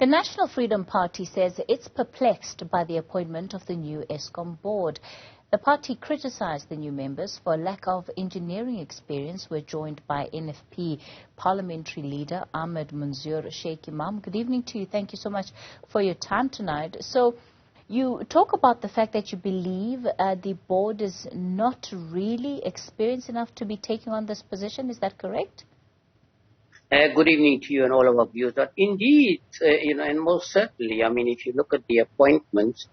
The National Freedom Party says it's perplexed by the appointment of the new Eskom Board. The party criticized the new members for lack of engineering experience. We're joined by NFP Parliamentary Leader Ahmed Munzoor Shaik Emam. Good evening to you. Thank you so much for your time tonight. So you talk about the fact that you believe the board is not really experienced enough to be taking on this position. Is that correct? Good evening to you and all of our viewers. Indeed, and most certainly, I mean, if you look at the appointments,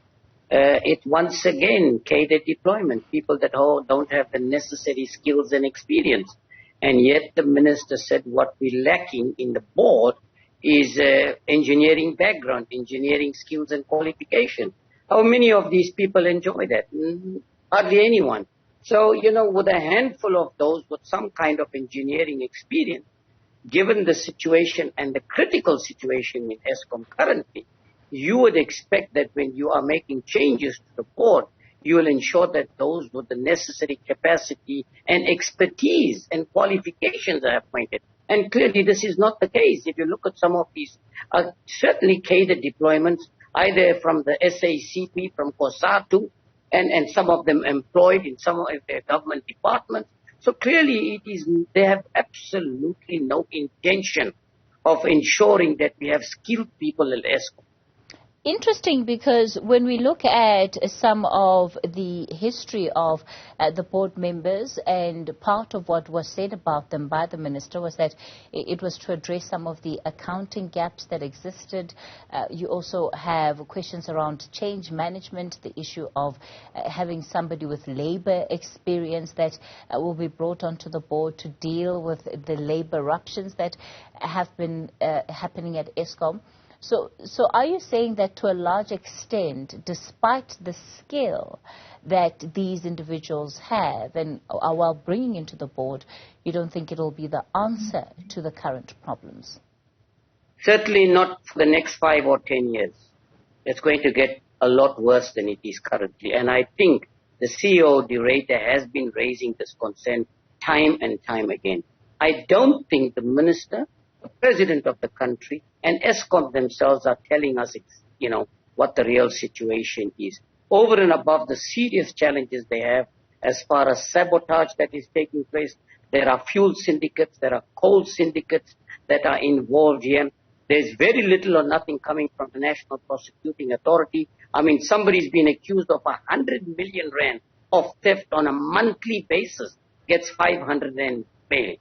it once again cadre deployment, people that don't have the necessary skills and experience. And yet the minister said what we're lacking in the board is engineering background, engineering skills and qualification. How many of these people enjoy that? Hardly anyone. So, with a handful of those with some kind of engineering experience, given the situation and the critical situation in Eskom currently, you would expect that when you are making changes to the board, you will ensure that those with the necessary capacity and expertise and qualifications are appointed. And clearly this is not the case. If you look at some of these, certainly cadre deployments, either from the SACP, from COSATU, and some of them employed in some of their government departments. So clearly they have absolutely no intention of ensuring that we have skilled people in Eskom. Interesting, because when we look at some of the history of the board members, and part of what was said about them by the minister was that it was to address some of the accounting gaps that existed. You also have questions around change management, the issue of having somebody with labor experience that will be brought onto the board to deal with the labor eruptions that have been happening at Eskom. So are you saying that to a large extent, despite the skill that these individuals have and are while bringing into the board, you don't think it will be the answer to the current problems? Certainly not for the next 5 or 10 years. It's going to get a lot worse than it is currently. And I think the CEO, De Ruyter, has been raising this concern time and time again. I don't think the minister, the president of the country, and Eskom themselves are telling us, what the real situation is. Over and above the serious challenges they have as far as sabotage that is taking place, there are fuel syndicates, there are coal syndicates that are involved here. There's very little or nothing coming from the National Prosecuting Authority. I mean, somebody's been accused of 100 million rand of theft on a monthly basis, gets 500 rand bail.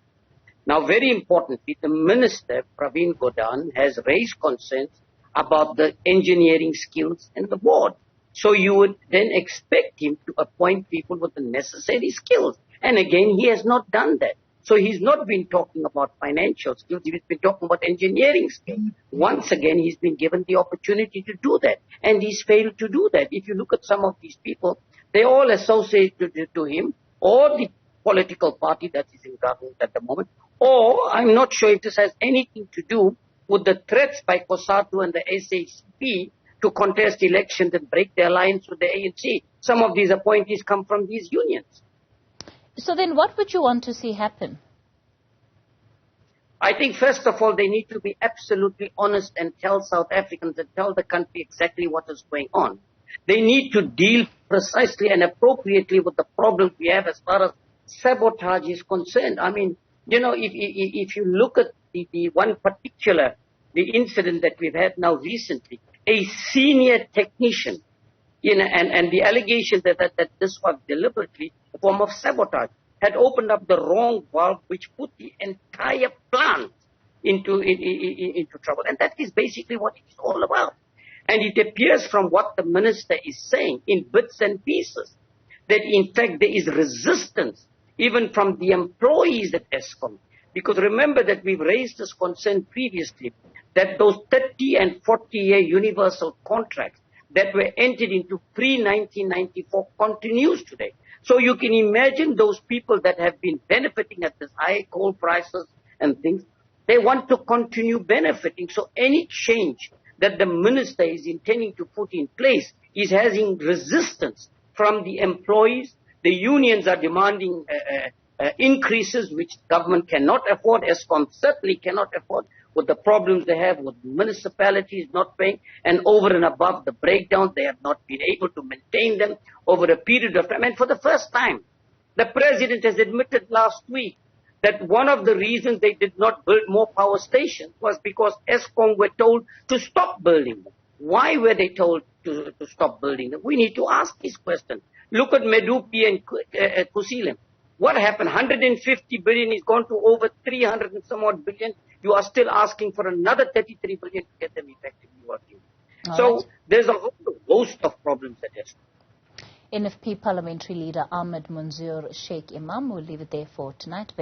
Now, very importantly, the minister, Pravin Gordhan, has raised concerns about the engineering skills in the board. So you would then expect him to appoint people with the necessary skills. And again, he has not done that. So he's not been talking about financial skills. He's been talking about engineering skills. Once again, he's been given the opportunity to do that. And he's failed to do that. If you look at some of these people, they all associate to him or the political party that is in government at the moment. Or I'm not sure if this has anything to do with the threats by COSATU and the SACP to contest elections and break their alliance with the ANC. Some of these appointees come from these unions. So then what would you want to see happen? I think, first of all, they need to be absolutely honest and tell South Africans and tell the country exactly what is going on. They need to deal precisely and appropriately with the problems we have as far as sabotage is concerned. I mean, if you look at the one particular, the incident that we've had now recently, a senior technician, and the allegation that this was deliberately a form of sabotage, had opened up the wrong valve, which put the entire plant into trouble. And that is basically what it's all about. And it appears from what the minister is saying in bits and pieces that in fact there is resistance even from the employees at Eskom. Because remember that we've raised this concern previously, that those 30 and 40-year universal contracts that were entered into pre-1994 continues today. So you can imagine those people that have been benefiting at this high coal prices and things, they want to continue benefiting. So any change that the minister is intending to put in place is having resistance from the employees. The unions are demanding increases which government cannot afford, Eskom certainly cannot afford. with the problems they have with municipalities not paying, and over and above the breakdowns, they have not been able to maintain them over a period of time. And for the first time, the President has admitted last week that one of the reasons they did not build more power stations was because Eskom were told to stop building them. Why were they told to stop building them? We need to ask these questions. Look at Medupi and Kusilem. What happened? 150 billion is gone to over 300 and some odd billion. You are still asking for another 33 billion to get them effectively working. So there's a whole host of problems at Eskom. NFP Parliamentary Leader Ahmed Munzoor Shaik Emam will leave it there for tonight.